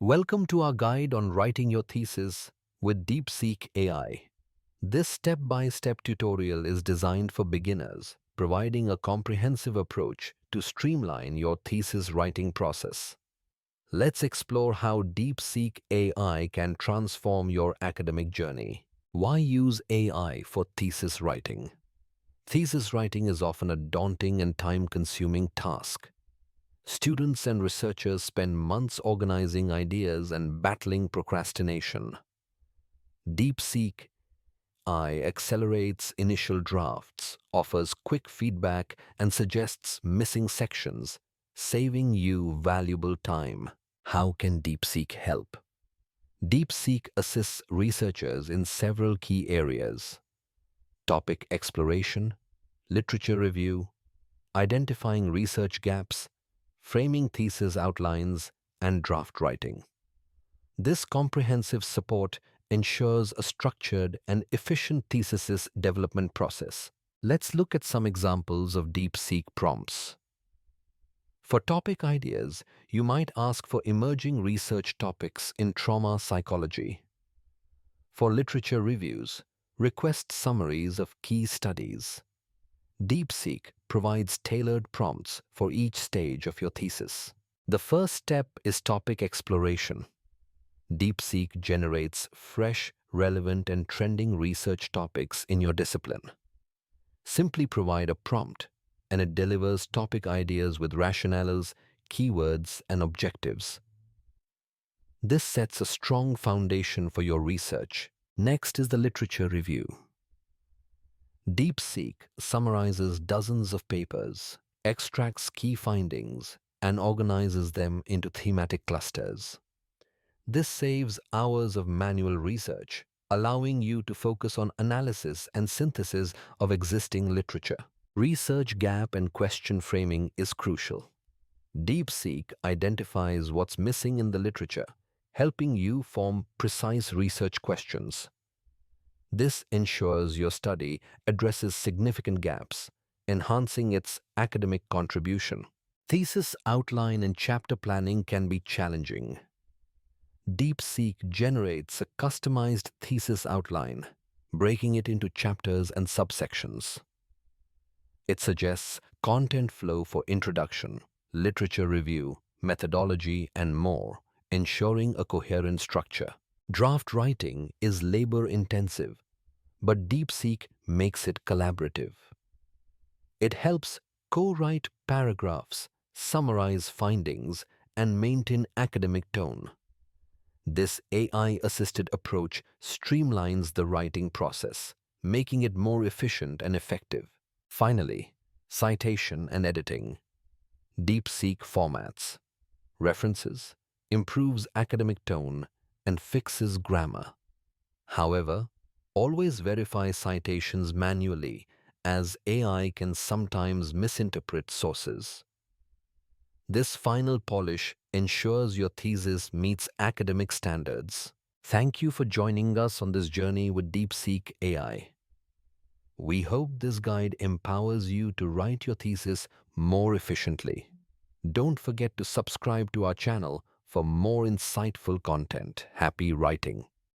Welcome to our guide on writing your thesis with DeepSeek AI. This step-by-step tutorial is designed for beginners, providing a comprehensive approach to streamline your thesis writing process. Let's explore how DeepSeek AI can transform your academic journey. Why use AI for thesis writing? Thesis writing is often a daunting and time-consuming task. Students and researchers spend months organizing ideas and battling procrastination. DeepSeek AI accelerates initial drafts, offers quick feedback, and suggests missing sections, saving you valuable time. How can DeepSeek help? DeepSeek assists researchers in several key areas: topic exploration, literature review, identifying research gaps, framing thesis outlines, and draft writing. This comprehensive support ensures a structured and efficient thesis development process. Let's look at some examples of DeepSeek prompts. For topic ideas, you might ask for emerging research topics in trauma psychology. For literature reviews, request summaries of key studies. DeepSeek provides tailored prompts for each stage of your thesis. The first step is topic exploration. DeepSeek generates fresh, relevant, and trending research topics in your discipline. Simply provide a prompt, and it delivers topic ideas with rationales, keywords, and objectives. This sets a strong foundation for your research. Next is the literature review. DeepSeek summarizes dozens of papers, extracts key findings, and organizes them into thematic clusters. This saves hours of manual research, allowing you to focus on analysis and synthesis of existing literature. Research gap and question framing is crucial. DeepSeek identifies what's missing in the literature, helping you form precise research questions. This ensures your study addresses significant gaps, enhancing its academic contribution. Thesis outline and chapter planning can be challenging. DeepSeek generates a customized thesis outline, breaking it into chapters and subsections. It suggests content flow for introduction, literature review, methodology, and more, ensuring a coherent structure. Draft writing is labor-intensive, but DeepSeek makes it collaborative. It helps co-write paragraphs, summarize findings, and maintain academic tone. This AI-assisted approach streamlines the writing process, making it more efficient and effective. Finally, citation and editing. DeepSeek formats references, improves academic tone, and fixes grammar. However, always verify citations manually, as AI can sometimes misinterpret sources. This final polish ensures your thesis meets academic standards. Thank you for joining us on this journey with DeepSeek AI. We hope this guide empowers you to write your thesis more efficiently. Don't forget to subscribe to our channel for more insightful content. Happy writing!